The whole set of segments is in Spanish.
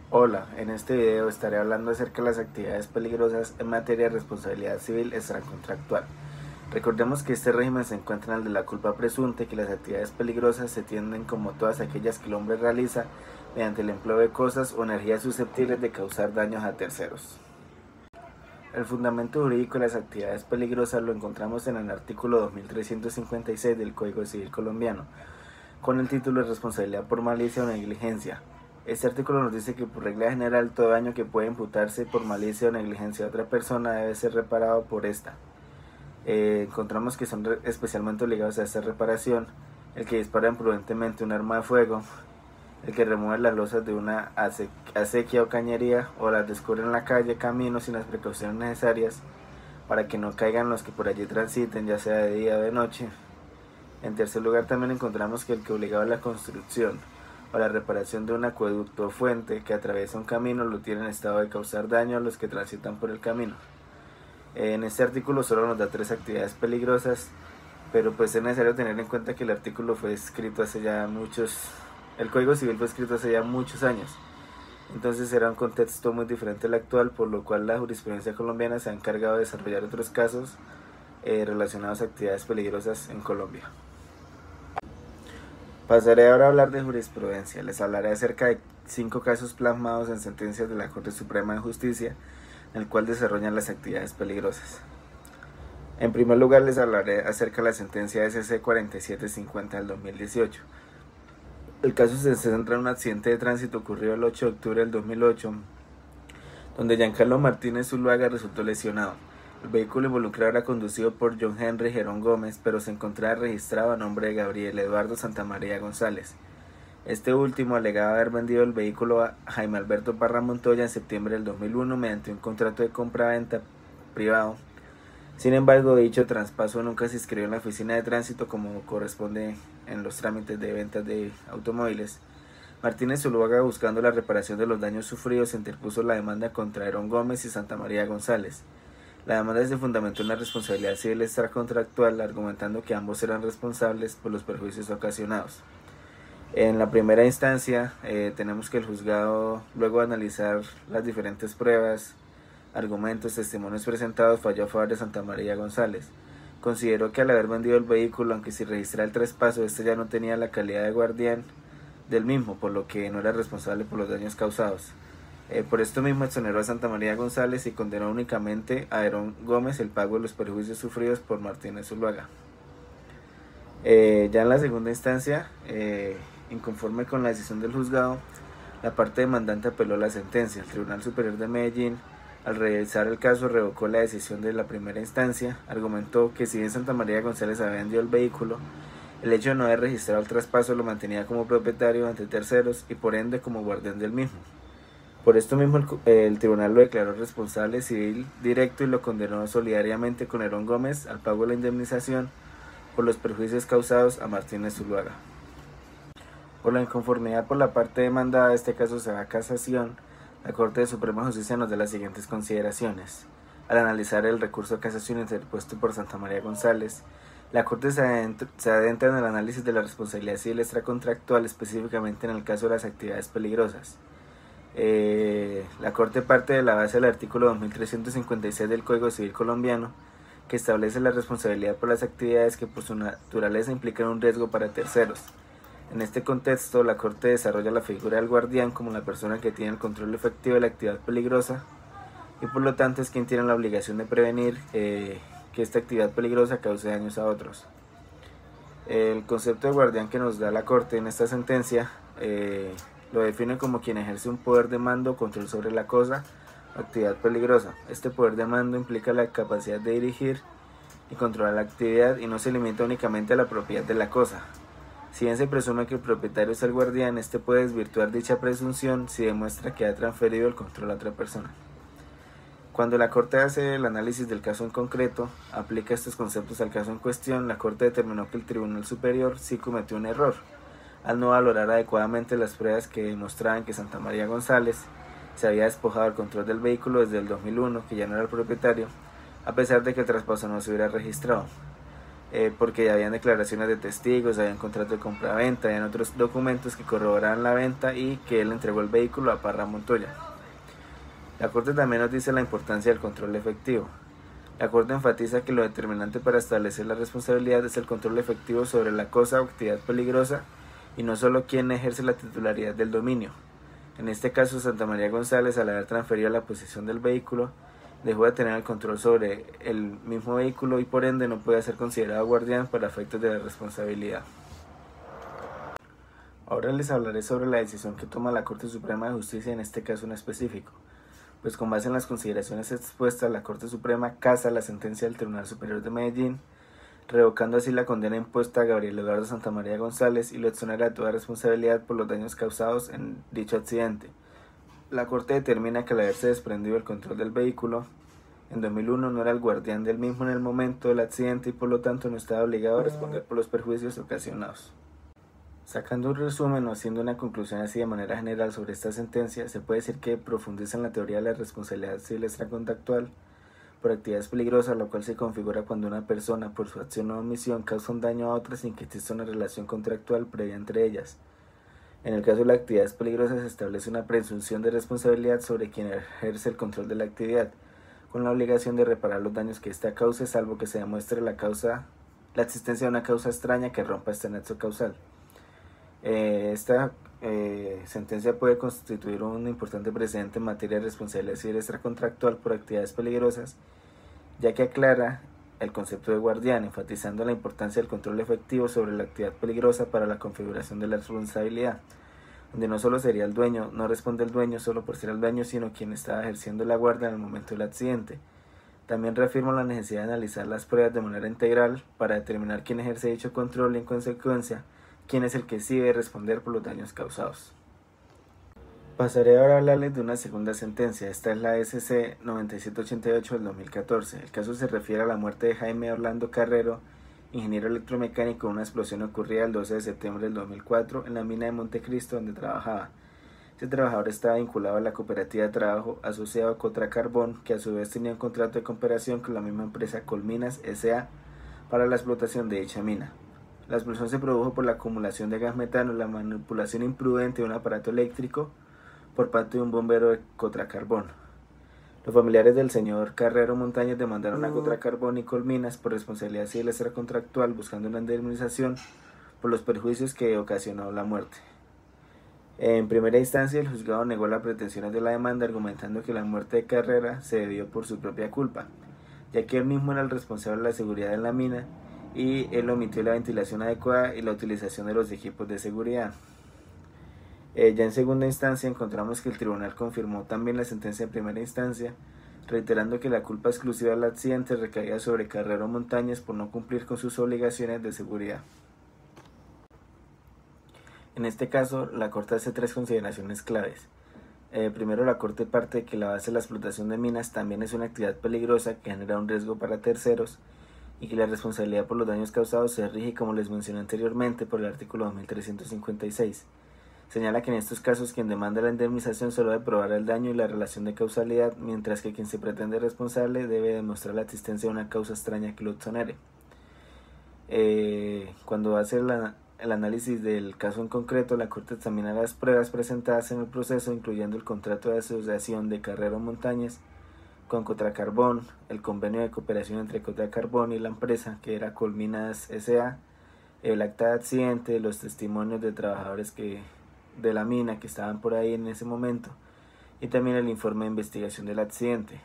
Hola, en este video estaré hablando acerca de las actividades peligrosas en materia de responsabilidad civil extracontractual. Recordemos que este régimen se encuentra en el de la culpa presunta y que las actividades peligrosas se entienden como todas aquellas que el hombre realiza mediante el empleo de cosas o energías susceptibles de causar daños a terceros. El fundamento jurídico de las actividades peligrosas lo encontramos en el artículo 2356 del Código Civil colombiano, con el título de responsabilidad por malicia o negligencia. Este artículo nos dice que por regla general todo daño que puede imputarse por malicia o negligencia a otra persona debe ser reparado por esta. Encontramos que son especialmente obligados a esta reparación el que dispara imprudentemente un arma de fuego, el que remueve las losas de una acequia o cañería o las descubre en la calle, camino sin las precauciones necesarias para que no caigan los que por allí transiten, ya sea de día o de noche. En tercer lugar, también encontramos que el que obligaba a la construcción o la reparación de un acueducto o fuente que atraviesa un camino lo tiene en estado de causar daño a los que transitan por el camino. En este artículo solo nos da 3 actividades peligrosas, pero pues es necesario tener en cuenta que el artículo fue escrito hace ya el Código Civil fue escrito hace ya muchos años. Entonces era un contexto muy diferente al actual, por lo cual la jurisprudencia colombiana se ha encargado de desarrollar otros casos relacionados a actividades peligrosas en Colombia. Pasaré ahora a hablar de jurisprudencia. Les hablaré acerca de 5 casos plasmados en sentencias de la Corte Suprema de Justicia, en el cual desarrollan las actividades peligrosas. En primer lugar, les hablaré acerca de la sentencia SC 4750 del 2018. El caso se centra en un accidente de tránsito ocurrido el 8 de octubre del 2008, donde Giancarlo Martínez Zuluaga resultó lesionado. El vehículo involucrado era conducido por John Henry Gerón Gómez, pero se encontraba registrado a nombre de Gabriel Eduardo Santamaría González. Este último alegaba haber vendido el vehículo a Jaime Alberto Parra Montoya en septiembre del 2001 mediante un contrato de compra-venta privado. Sin embargo, dicho traspaso nunca se inscribió en la oficina de tránsito como corresponde en los trámites de ventas de automóviles. Martínez Zuluaga, buscando la reparación de los daños sufridos, interpuso la demanda contra Gerón Gómez y Santamaría González. La demanda se fundamentó en la responsabilidad civil extracontractual, argumentando que ambos eran responsables por los perjuicios ocasionados. En la primera instancia, tenemos que el juzgado, luego de analizar las diferentes pruebas, argumentos, testimonios presentados, falló a favor de Santamaría González. Consideró que al haber vendido el vehículo, aunque se registrara el traspaso, este ya no tenía la calidad de guardián del mismo, por lo que no era responsable por los daños causados. Por esto mismo exoneró a Santamaría González y condenó únicamente a Gerón Gómez el pago de los perjuicios sufridos por Martínez Zuluaga. Ya en la segunda instancia, inconforme con la decisión del juzgado, la parte demandante apeló la sentencia. El Tribunal Superior de Medellín, al revisar el caso, revocó la decisión de la primera instancia. Argumentó que si bien Santamaría González había vendido el vehículo, el hecho de no haber registrado el traspaso lo mantenía como propietario ante terceros y por ende como guardián del mismo. Por esto mismo el tribunal lo declaró responsable civil directo y lo condenó solidariamente con Gerón Gómez al pago de la indemnización por los perjuicios causados a Martínez Zuluaga. Por la inconformidad por la parte demandada, este caso se va a casación. La Corte de Suprema Justicia nos da las siguientes consideraciones. Al analizar el recurso de casación interpuesto por Santamaría González, la Corte se adentra en el análisis de la responsabilidad civil extracontractual, específicamente en el caso de las actividades peligrosas. La Corte parte de la base del artículo 2356 del Código Civil colombiano, que establece la responsabilidad por las actividades que por su naturaleza implican un riesgo para terceros. En este contexto, la Corte desarrolla la figura del guardián como la persona que tiene el control efectivo de la actividad peligrosa y por lo tanto es quien tiene la obligación de prevenir que esta actividad peligrosa cause daños a otros. El concepto de guardián que nos da la Corte en esta sentencia lo define como quien ejerce un poder de mando o control sobre la cosa o actividad peligrosa. Este poder de mando implica la capacidad de dirigir y controlar la actividad y no se limita únicamente a la propiedad de la cosa. Si bien se presume que el propietario es el guardián, este puede desvirtuar dicha presunción si demuestra que ha transferido el control a otra persona. Cuando la Corte hace el análisis del caso en concreto, aplica estos conceptos al caso en cuestión, la Corte determinó que el Tribunal Superior sí cometió un error al no valorar adecuadamente las pruebas que demostraban que Santamaría González se había despojado del control del vehículo desde el 2001, que ya no era el propietario, a pesar de que el traspaso no se hubiera registrado. porque ya habían declaraciones de testigos, habían contrato de compra-venta, habían otros documentos que corroboraban la venta y que él entregó el vehículo a Parra Montoya. La Corte también nos dice la importancia del control efectivo. La Corte enfatiza que lo determinante para establecer la responsabilidad es el control efectivo sobre la cosa o actividad peligrosa y no solo quien ejerce la titularidad del dominio. En este caso, Santa María González, al haber transferido la posesión del vehículo, dejó de tener el control sobre el mismo vehículo y por ende no puede ser considerado guardián para efectos de la responsabilidad. Ahora les hablaré sobre la decisión que toma la Corte Suprema de Justicia en este caso en específico. Pues con base en las consideraciones expuestas, la Corte Suprema casa la sentencia del Tribunal Superior de Medellín, revocando así la condena impuesta a Gabriel Eduardo Santamaría González y lo exonera de toda responsabilidad por los daños causados en dicho accidente. La Corte determina que al haberse desprendido el control del vehículo, en 2001 no era el guardián del mismo en el momento del accidente y por lo tanto no estaba obligado a responder por los perjuicios ocasionados. Sacando un resumen o haciendo una conclusión así de manera general sobre esta sentencia, se puede decir que profundiza en la teoría de la responsabilidad civil extracontractual por actividades peligrosas, lo cual se configura cuando una persona, por su acción o omisión, causa un daño a otra sin que exista una relación contractual previa entre ellas. En el caso de las actividades peligrosas se establece una presunción de responsabilidad sobre quien ejerce el control de la actividad, con la obligación de reparar los daños que ésta cause, salvo que se demuestre la existencia de una causa extraña que rompa este nexo causal. Esta sentencia puede constituir un importante precedente en materia de responsabilidad civil extracontractual por actividades peligrosas, ya que aclara el concepto de guardián, enfatizando la importancia del control efectivo sobre la actividad peligrosa para la configuración de la responsabilidad, donde no solo sería el dueño, no responde el dueño solo por ser el dueño, sino quien estaba ejerciendo la guardia en el momento del accidente. También reafirma la necesidad de analizar las pruebas de manera integral para determinar quién ejerce dicho control y en consecuencia quién es el que sí debe responder por los daños causados. Pasaré ahora a hablarles de una segunda sentencia. Esta es la SC 9788 del 2014. El caso se refiere a la muerte de Jaime Orlando Carrero, ingeniero electromecánico, en una explosión ocurrida el 12 de septiembre del 2004 en la mina de Montecristo donde trabajaba. Este trabajador estaba vinculado a la cooperativa de trabajo asociado a Cotra Carbón, que a su vez tenía un contrato de cooperación con la misma empresa Colminas S.A. para la explotación de dicha mina. La explosión se produjo por la acumulación de gas metano y la manipulación imprudente de un aparato eléctrico por parte de un bombero de Cotracarbón. Los familiares del señor Carrero Montañez demandaron a Cotracarbón y Colminas por responsabilidad civil extracontractual buscando una indemnización por los perjuicios que ocasionó la muerte. En primera instancia, el juzgado negó las pretensiones de la demanda argumentando que la muerte de Carrera se debió por su propia culpa, ya que él mismo era el responsable de la seguridad en la mina y él omitió la ventilación adecuada y la utilización de los equipos de seguridad. Ya en segunda instancia encontramos que el tribunal confirmó también la sentencia de primera instancia, reiterando que la culpa exclusiva del accidente recaía sobre Carrero Montañez por no cumplir con sus obligaciones de seguridad. En este caso, la Corte hace tres consideraciones claves. Primero, la Corte parte de que la base de la explotación de minas también es una actividad peligrosa que genera un riesgo para terceros y que la responsabilidad por los daños causados se rige, como les mencioné anteriormente, por el artículo 2356. Señala que en estos casos quien demanda la indemnización solo debe probar el daño y la relación de causalidad, mientras que quien se pretende responsable debe demostrar la existencia de una causa extraña que lo exonere. Cuando hace el análisis del caso en concreto, la Corte examina las pruebas presentadas en el proceso, incluyendo el contrato de asociación de Carrero Montañez con Cotracarbón, el convenio de cooperación entre Cotracarbón y la empresa, que era Colminas S.A., el acta de accidente, los testimonios de trabajadores de la mina que estaban por ahí en ese momento, y también el informe de investigación del accidente.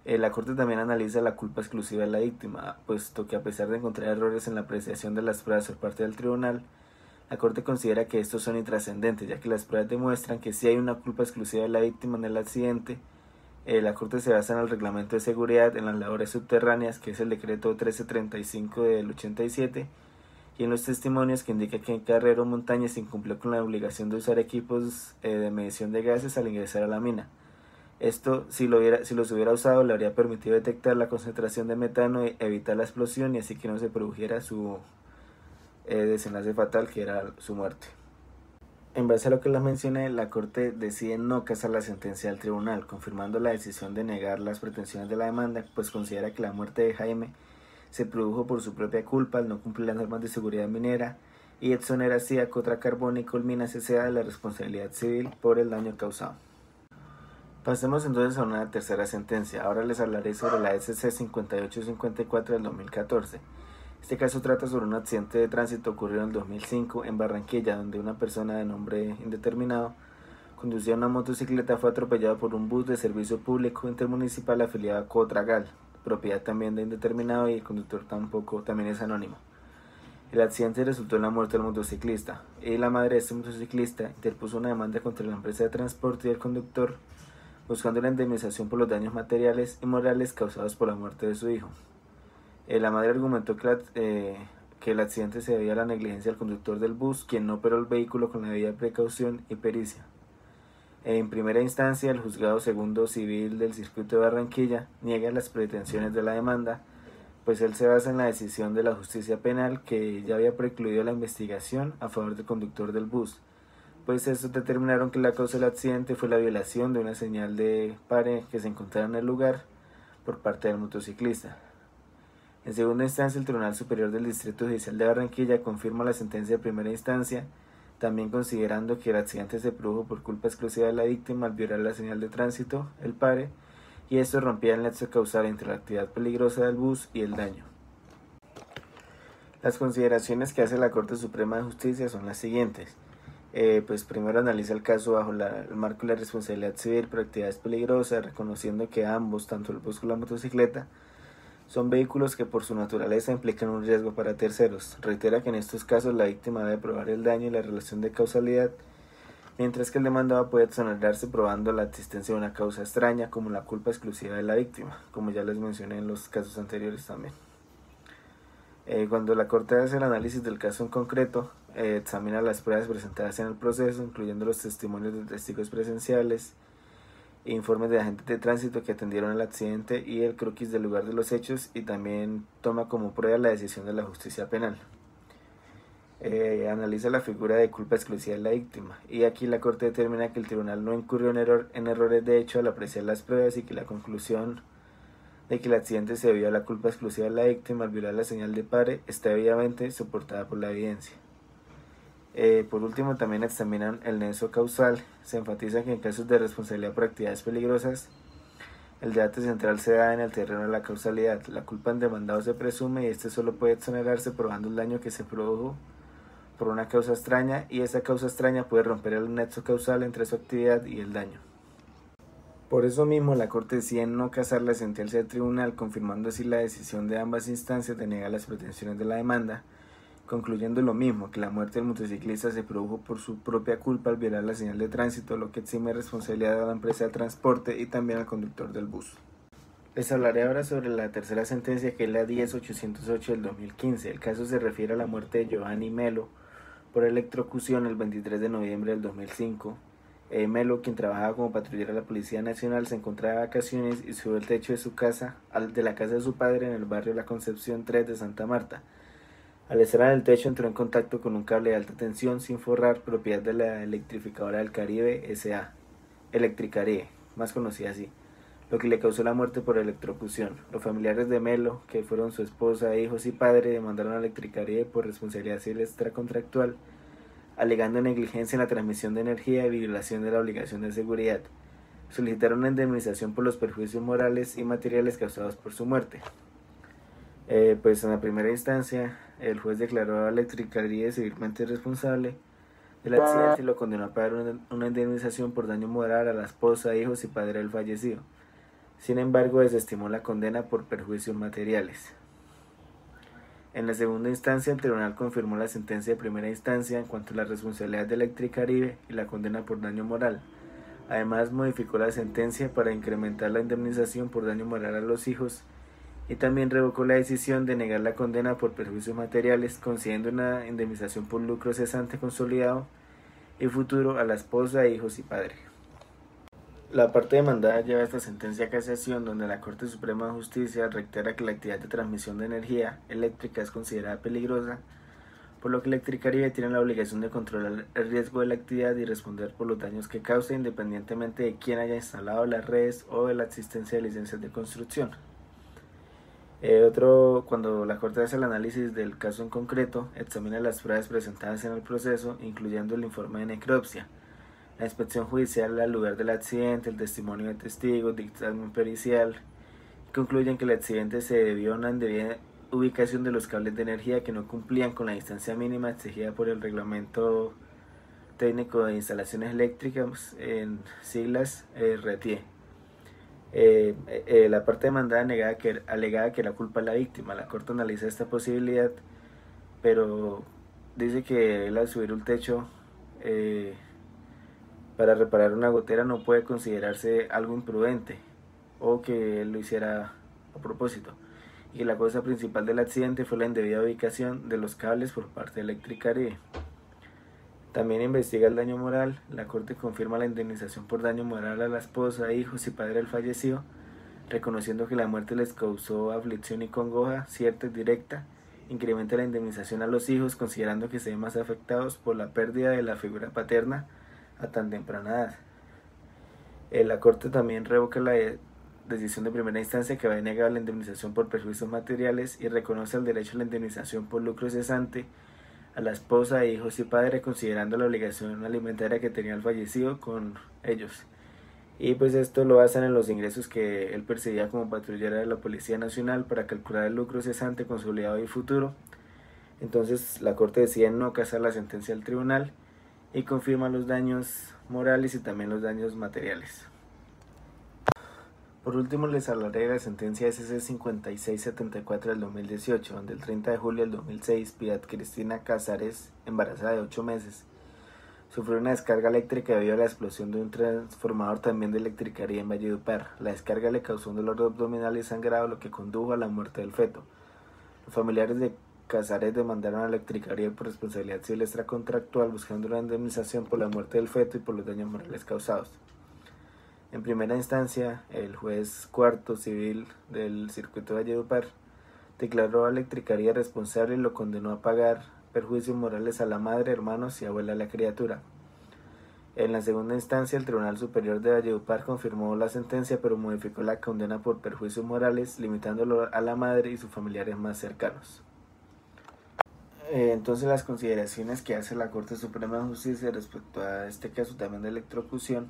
La Corte también analiza la culpa exclusiva de la víctima, puesto que a pesar de encontrar errores en la apreciación de las pruebas por parte del tribunal, la Corte considera que estos son intrascendentes, ya que las pruebas demuestran que sí hay una culpa exclusiva de la víctima en el accidente. La Corte se basa en el reglamento de seguridad en las labores subterráneas, que es el decreto 1335 del 87, y en los testimonios que indica que Carrero Montañez incumplió con la obligación de usar equipos de medición de gases al ingresar a la mina. Esto, si los hubiera usado, le habría permitido detectar la concentración de metano y evitar la explosión, y así que no se produjera su desenlace fatal, que era su muerte. En base a lo que les mencioné, la Corte decide no casar la sentencia del tribunal, confirmando la decisión de negar las pretensiones de la demanda, pues considera que la muerte de Jaime se produjo por su propia culpa al no cumplir las normas de seguridad minera y exonera así a Cotra Carbón y Colminas S.A. de la responsabilidad civil por el daño causado. Pasemos entonces a una tercera sentencia. Ahora les hablaré sobre la SC 5854 del 2014. Este caso trata sobre un accidente de tránsito ocurrido en el 2005 en Barranquilla, donde una persona de nombre indeterminado conducía una motocicleta, fue atropellado por un bus de servicio público intermunicipal afiliado a Cotragal, propiedad también de indeterminado, y el conductor también es anónimo. El accidente resultó en la muerte del motociclista, y la madre de este motociclista interpuso una demanda contra la empresa de transporte y el conductor, buscando la indemnización por los daños materiales y morales causados por la muerte de su hijo. La madre argumentó que el accidente se debía a la negligencia del conductor del bus, quien no operó el vehículo con la debida precaución y pericia. En primera instancia, el Juzgado Segundo Civil del Circuito de Barranquilla niega las pretensiones de la demanda, pues él se basa en la decisión de la justicia penal que ya había precluido la investigación a favor del conductor del bus, pues estos determinaron que la causa del accidente fue la violación de una señal de pare que se encontraba en el lugar por parte del motociclista. En segunda instancia, el Tribunal Superior del Distrito Judicial de Barranquilla confirma la sentencia de primera instancia, también considerando que el accidente se produjo por culpa exclusiva de la víctima al violar la señal de tránsito, el pare, y esto rompía el nexo causal entre la actividad peligrosa del bus y el daño. Las consideraciones que hace la Corte Suprema de Justicia son las siguientes. Pues primero analiza el caso bajo el marco de la responsabilidad civil por actividades peligrosas, reconociendo que ambos, tanto el bus como la motocicleta, son vehículos que por su naturaleza implican un riesgo para terceros. Reitera que en estos casos la víctima debe probar el daño y la relación de causalidad, mientras que el demandado puede exonerarse probando la existencia de una causa extraña como la culpa exclusiva de la víctima, como ya les mencioné en los casos anteriores también. Cuando la Corte hace el análisis del caso en concreto, examina las pruebas presentadas en el proceso, incluyendo los testimonios de testigos presenciales, informes de agentes de tránsito que atendieron el accidente y el croquis del lugar de los hechos, y también toma como prueba la decisión de la justicia penal. Analiza la figura de culpa exclusiva de la víctima, y aquí la Corte determina que el tribunal no incurrió en errores de hecho al apreciar las pruebas y que la conclusión de que el accidente se debió a la culpa exclusiva de la víctima al violar la señal de pare está debidamente soportada por la evidencia. Por último, también examinan el nexo causal. Se enfatiza que en casos de responsabilidad por actividades peligrosas, el debate central se da en el terreno de la causalidad. La culpa del demandado se presume y este solo puede exonerarse probando el daño que se produjo por una causa extraña, y esa causa extraña puede romper el nexo causal entre su actividad y el daño. Por eso mismo, la Corte decide no casar la sentencia del tribunal, confirmando así la decisión de ambas instancias de negar las pretensiones de la demanda, concluyendo lo mismo, que la muerte del motociclista se produjo por su propia culpa al violar la señal de tránsito, lo que exime responsabilidad a la empresa de transporte y también al conductor del bus. Les hablaré ahora sobre la tercera sentencia, que es la 10808 del 2015. El caso se refiere a la muerte de Giovanni Melo por electrocución el 23 de noviembre del 2005. Melo, quien trabajaba como patrullero de la Policía Nacional, se encontraba de vacaciones y subió el techo de su casa, de la casa de su padre en el barrio La Concepción 3 de Santa Marta. Al estar en el techo entró en contacto con un cable de alta tensión sin forrar, propiedad de la Electrificadora del Caribe S.A., Electricaribe, más conocida así, lo que le causó la muerte por electrocución. Los familiares de Melo, que fueron su esposa, hijos y padre, demandaron a Electricaribe por responsabilidad civil extracontractual, alegando negligencia en la transmisión de energía y violación de la obligación de seguridad. Solicitaron una indemnización por los perjuicios morales y materiales causados por su muerte. Pues en la primera instancia, el juez declaró a Electricaribe civilmente responsable del accidente y lo condenó a pagar una indemnización por daño moral a la esposa, hijos y padre del fallecido. Sin embargo, desestimó la condena por perjuicios materiales. En la segunda instancia, el tribunal confirmó la sentencia de primera instancia en cuanto a la responsabilidad de Electricaribe y la condena por daño moral. Además, modificó la sentencia para incrementar la indemnización por daño moral a los hijos, y también revocó la decisión de negar la condena por perjuicios materiales, concediendo una indemnización por lucro cesante consolidado y futuro a la esposa, hijos y padre. La parte demandada lleva esta sentencia a casación, donde la Corte Suprema de Justicia reitera que la actividad de transmisión de energía eléctrica es considerada peligrosa, por lo que Electricaribe tiene la obligación de controlar el riesgo de la actividad y responder por los daños que causa, independientemente de quién haya instalado las redes o de la existencia de licencias de construcción. Cuando la Corte hace el análisis del caso en concreto, examina las pruebas presentadas en el proceso, incluyendo el informe de necropsia, la inspección judicial al lugar del accidente, el testimonio de testigos, dictamen pericial, y concluyen que el accidente se debió a una indebida ubicación de los cables de energía que no cumplían con la distancia mínima exigida por el Reglamento Técnico de Instalaciones Eléctricas, en siglas RTE. La parte demandada alegaba que la culpa es la víctima. La Corte analiza esta posibilidad, pero dice que él, al subir un techo para reparar una gotera, no puede considerarse algo imprudente o que él lo hiciera a propósito, y que la causa principal del accidente fue la indebida ubicación de los cables por parte de Electricaribe. También investiga el daño moral. La Corte confirma la indemnización por daño moral a la esposa, hijos y padre del fallecido, reconociendo que la muerte les causó aflicción y congoja cierta y directa. Incrementa la indemnización a los hijos, considerando que se ven más afectados por la pérdida de la figura paterna a tan temprana edad. La Corte también revoca la decisión de primera instancia que había negado la indemnización por perjuicios materiales y reconoce el derecho a la indemnización por lucro cesante a la esposa, hijos y padre, considerando la obligación alimentaria que tenía el fallecido con ellos. Y pues esto lo basan en los ingresos que él percibía como patrullera de la Policía Nacional para calcular el lucro cesante consolidado y futuro. Entonces la Corte decide no casar la sentencia del tribunal y confirma los daños morales y también los daños materiales. Por último, les hablaré de la sentencia SC 5674 del 2018, donde el 30 de julio del 2006, Piedad Cristina Casares, embarazada de 8 meses, sufrió una descarga eléctrica debido a la explosión de un transformador también de Electricaribe en Valledupar. La descarga le causó un dolor abdominal y sangrado, lo que condujo a la muerte del feto. Los familiares de Casares demandaron a Electricaribe por responsabilidad civil extracontractual, buscando una indemnización por la muerte del feto y por los daños morales causados. En primera instancia, el juez cuarto civil del circuito de Valledupar declaró a Electricaribe responsable y lo condenó a pagar perjuicios morales a la madre, hermanos y abuela de la criatura. En la segunda instancia, el Tribunal Superior de Valledupar confirmó la sentencia, pero modificó la condena por perjuicios morales, limitándolo a la madre y sus familiares más cercanos. Entonces, las consideraciones que hace la Corte Suprema de Justicia respecto a este caso también de electrocución.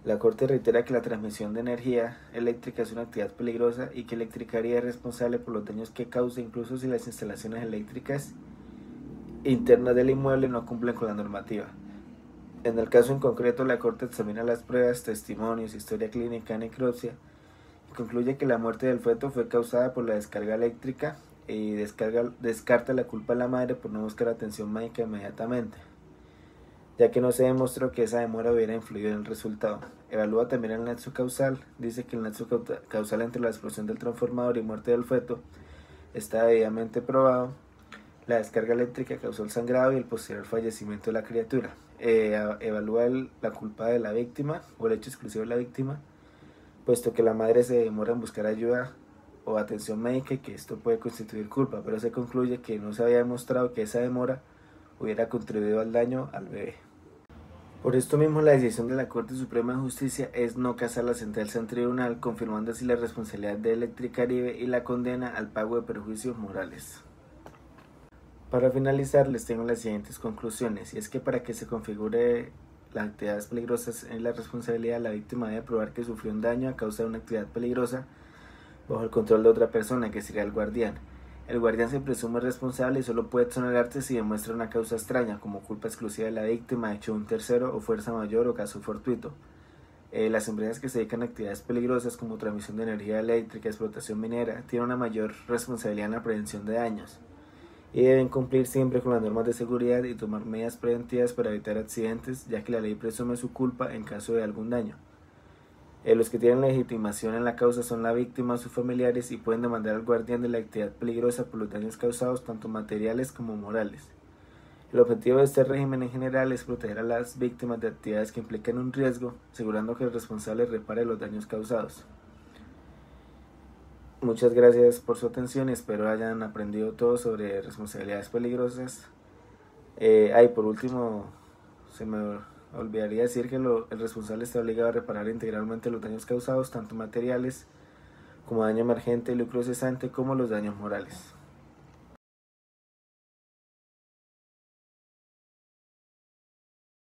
La Corte reitera que la transmisión de energía eléctrica es una actividad peligrosa y que Electricaribe es responsable por los daños que causa, incluso si las instalaciones eléctricas internas del inmueble no cumplen con la normativa. En el caso en concreto, la Corte examina las pruebas, testimonios, historia clínica, necropsia y concluye que la muerte del feto fue causada por la descarga eléctrica y descarta la culpa a la madre por no buscar atención médica inmediatamente, ya que no se demostró que esa demora hubiera influido en el resultado. Evalúa también el nexo causal. Dice que el nexo causal entre la explosión del transformador y muerte del feto está debidamente probado. La descarga eléctrica causó el sangrado y el posterior fallecimiento de la criatura. Evalúa la culpa de la víctima o el hecho exclusivo de la víctima, puesto que la madre se demora en buscar ayuda o atención médica y que esto puede constituir culpa, pero se concluye que no se había demostrado que esa demora hubiera contribuido al daño al bebé. Por esto mismo, la decisión de la Corte Suprema de Justicia es no casar la sentencia en tribunal, confirmando así la responsabilidad de Electricaribe y la condena al pago de perjuicios morales. Para finalizar, les tengo las siguientes conclusiones, y es que para que se configure las actividades peligrosas en la responsabilidad, la víctima debe probar que sufrió un daño a causa de una actividad peligrosa bajo el control de otra persona, que sería el guardián. El guardián se presume responsable y solo puede exonerarse si demuestra una causa extraña, como culpa exclusiva de la víctima, hecho de un tercero o fuerza mayor o caso fortuito. Las empresas que se dedican a actividades peligrosas como transmisión de energía eléctrica, explotación minera, tienen una mayor responsabilidad en la prevención de daños y deben cumplir siempre con las normas de seguridad y tomar medidas preventivas para evitar accidentes, ya que la ley presume su culpa en caso de algún daño. Los que tienen legitimación en la causa son la víctima o sus familiares y pueden demandar al guardián de la actividad peligrosa por los daños causados, tanto materiales como morales. El objetivo de este régimen en general es proteger a las víctimas de actividades que implican un riesgo, asegurando que el responsable repare los daños causados. Muchas gracias por su atención y espero hayan aprendido todo sobre responsabilidades peligrosas. Por último, se me olvidaría decir que el responsable está obligado a reparar integralmente los daños causados, tanto materiales como daño emergente y lucro cesante, como los daños morales.